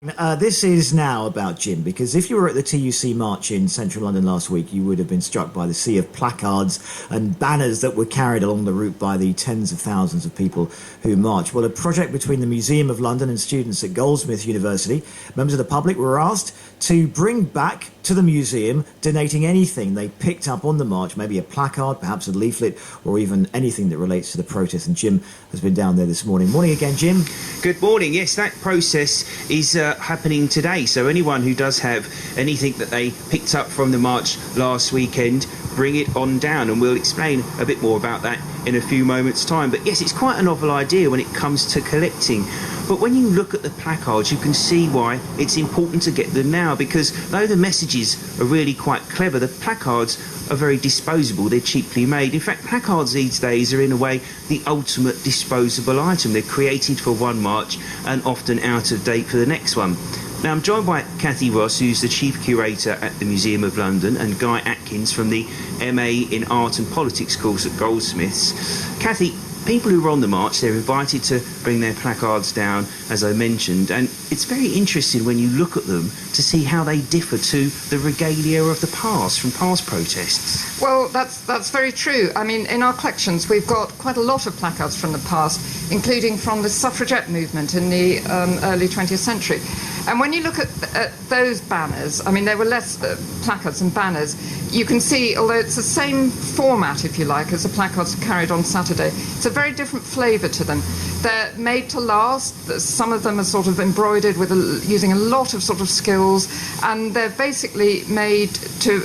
This is now about Jim, because if you were at the TUC March in central London last week, you would have been struck by the sea of placards and banners that were carried along the route by the tens of thousands of people who marched. Well, a project between the Museum of London and students at Goldsmiths University, members of the public were asked to bring back to the museum, donating anything they picked up on the march, maybe a placard, perhaps a leaflet, or even anything that relates to the protest. And Jim has been down there this morning. Morning again, Jim. Good morning. Yes, that process is happening today. So anyone who does have anything that they picked up from the march last weekend, bring it on down, and we'll explain a bit more about that in a few moments' time. But yes, it's quite a novel idea when it comes to collecting. But when you look at the placards, you can see why it's important to get them now, because though the messages are really quite clever, the placards are very disposable. They're cheaply made. In fact, placards these days are in a way the ultimate disposable item. They're created for one march and often out of date for the next one. Now, I'm joined by Cathy Ross, who's the Chief Curator at the Museum of London, and Guy Atkins from the MA in Art and Politics course at Goldsmiths. Cathy, people who were on the march, they're invited to bring their placards down, as I mentioned, and it's very interesting when you look at them to see how they differ to the regalia of the past, from past protests. Well, that's very true. I mean, in our collections, we've got quite a lot of placards from the past, including from the suffragette movement in the early 20th century. And when you look at those banners, I mean, there were less placards and banners. You can see, although it's the same format, if you like, as the placards carried on Saturday, it's a very different flavour to them. They're made to last. Some of them are sort of embroidered with using a lot of sort of skills, and they're basically made to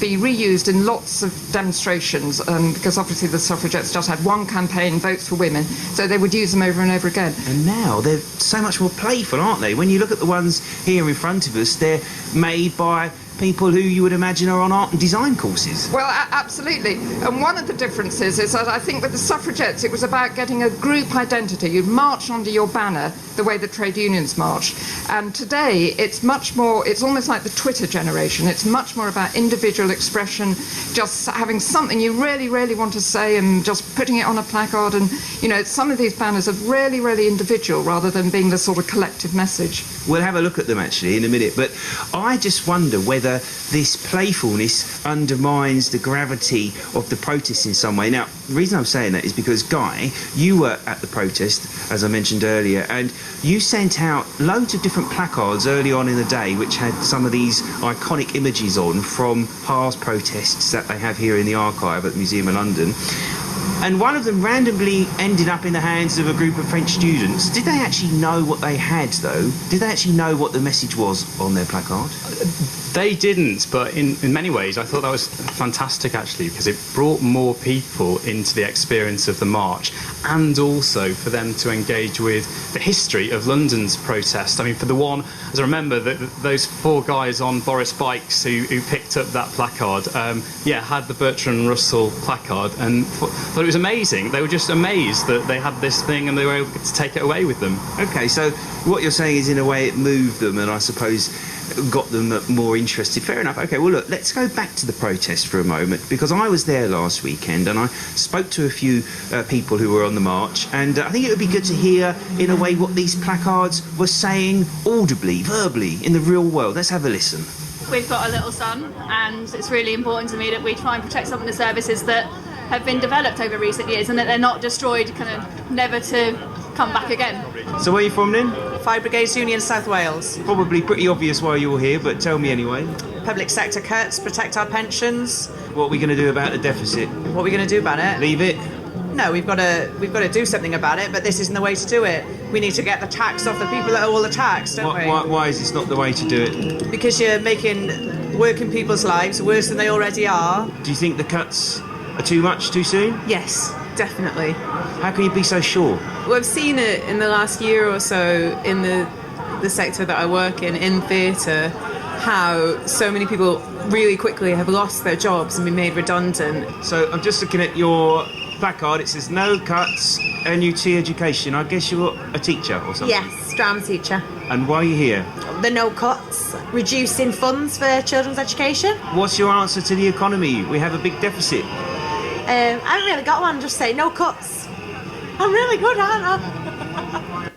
be reused in lots of demonstrations, because obviously the suffragettes just had one campaign, votes for women, so they would use them over and over again. And now they're so much more playful, aren't they? When you look at the ones here in front of us, they're made by people who you would imagine are on art and design courses. Well, absolutely. And one of the differences is that I think with the suffragettes it was about getting a group identity. You'd march under your banner the way the trade unions marched. And today it's much more, it's almost like the Twitter generation. It's much more about individual expression, just having something you really, really want to say and just putting it on a placard. And, you know, some of these banners are really, really individual rather than being the sort of collective message. We'll have a look at them actually in a minute, but I just wonder whether this playfulness undermines the gravity of the protest in some way. Now, the reason I'm saying that is because, Guy, you were at the protest, as I mentioned earlier, and you sent out loads of different placards early on in the day which had some of these iconic images on from past protests that they have here in the archive at the Museum of London. And one of them randomly ended up in the hands of a group of French students. Did they actually know what they had, though? Did they actually know what the message was on their placard? They didn't, but in many ways I thought that was fantastic, actually, because it brought more people into the experience of the march, and also for them to engage with the history of London's protest. I mean, for the one, as I remember, those four guys on Boris bikes who picked up that placard, had the Bertrand Russell placard, and thought it was amazing. They were just amazed that they had this thing and they were able to take it away with them. Okay, so what you're saying is, in a way, it moved them, and I suppose got them more interested. Fair enough. Okay, well, look, let's go back to the protest for a moment, because I was there last weekend and I spoke to a few people who were on the march, and I think it would be good to hear, in a way, what these placards were saying audibly, verbally, in the real world. Let's have a listen. We've got a little son, and it's really important to me that we try and protect some of the services that have been developed over recent years, and that they're not destroyed, kind of never to come back again. So where are you from then? Fire Brigades Union, South Wales. Probably pretty obvious why you're here, but tell me anyway. Public sector cuts, protect our pensions. What are we going to do about the deficit? What are we going to do about it? Leave it? No, we've got to do something about it, but this isn't the way to do it. We need to get the tax off the people that owe all the tax, don't we? Why is this not the way to do it? Because you're making working people's lives worse than they already are. Do you think the cuts are too much, too soon? Yes, definitely. How can you be so sure? Well, I've seen it in the last year or so in the sector that I work in theatre, how so many people really quickly have lost their jobs and been made redundant. So I'm just looking at your placard. It says no cuts, NUT education. I guess you're a teacher or something? Yes, drama teacher. And why are you here? The no cuts, reducing funds for children's education. What's your answer to the economy? We have a big deficit. I haven't really got one, just say no cuts. I'm really good, aren't I?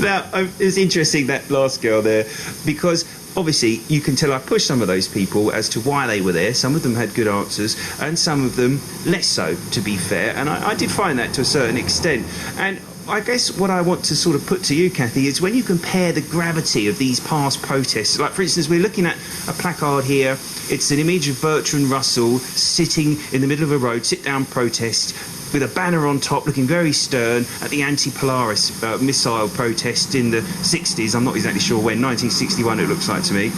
Now, it's interesting, that last girl there, because obviously you can tell I pushed some of those people as to why they were there. Some of them had good answers and some of them less so, to be fair. And I did find that to a certain extent. And I guess what I want to sort of put to you, Kathy, is when you compare the gravity of these past protests, like for instance, we're looking at a placard here. It's an image of Bertrand Russell sitting in the middle of a road, sit-down protest, with a banner on top looking very stern at the anti-Polaris missile protest in the 60s. I'm not exactly sure when, 1961 it looks like to me.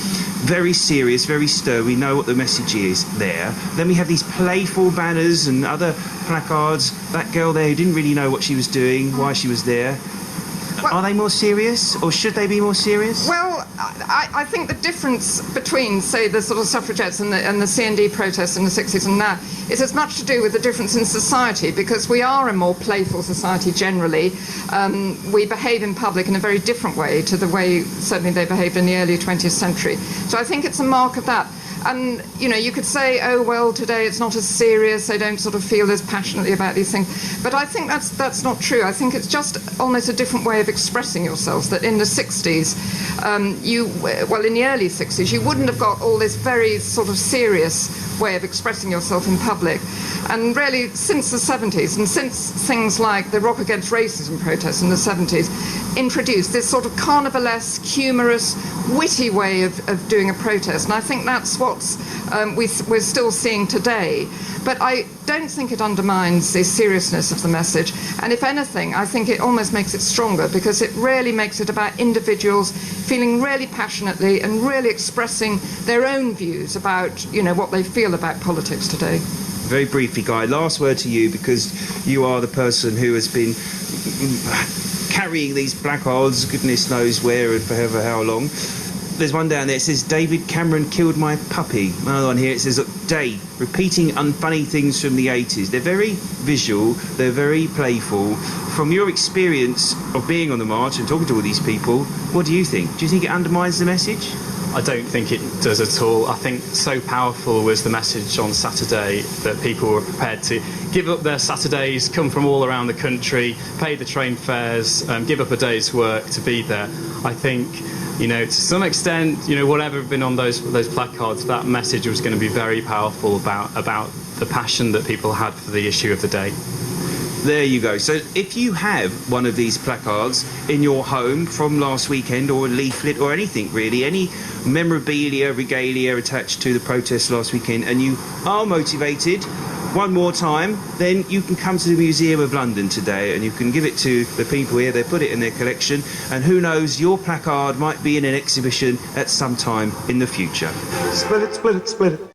Very serious, very stern. We know what the message is there. Then we have these playful banners and other placards. That girl there who didn't really know what she was doing, why she was there. Are they more serious, or should they be more serious? Well, I think the difference between, say, the sort of suffragettes and the CND protests in the 60s and now is as much to do with the difference in society, because we are a more playful society generally. We behave in public in a very different way to the way certainly they behaved in the early 20th century. So I think it's a mark of that. And, you know, you could say, oh, well, today it's not as serious, they don't sort of feel as passionately about these things. But I think that's not true. I think it's just almost a different way of expressing yourselves, that in the 60s, in the early 60s, you wouldn't have got all this very sort of serious way of expressing yourself in public. And really, since the 70s, and since things like the Rock Against Racism protests in the 70s introduced this sort of carnivalesque, humorous, witty way of doing a protest. And I think that's what we're still seeing today. But I don't think it undermines the seriousness of the message. And if anything, I think it almost makes it stronger, because it really makes it about individuals feeling really passionately and really expressing their own views about, you know, what they feel about politics today. Very briefly, Guy, last word to you, because you are the person who has been carrying these placards, goodness knows where and for however how long. There's one down there, it says, David Cameron killed my puppy. Another one here, it says, Dave, repeating unfunny things from the 80s. They're very visual, they're very playful. From your experience of being on the march and talking to all these people, what do you think? Do you think it undermines the message? I don't think it does at all. I think so powerful was the message on Saturday that people were prepared to give up their Saturdays, come from all around the country, pay the train fares, give up a day's work to be there. I think, you know, to some extent, you know, whatever had been on those placards, that message was going to be very powerful about the passion that people had for the issue of the day. There you go. So if you have one of these placards in your home from last weekend, or a leaflet or anything really, any memorabilia, regalia attached to the protest last weekend, and you are motivated one more time, then you can come to the Museum of London today and you can give it to the people here. They put it in their collection, and who knows, your placard might be in an exhibition at some time in the future. Split it, split it, split it.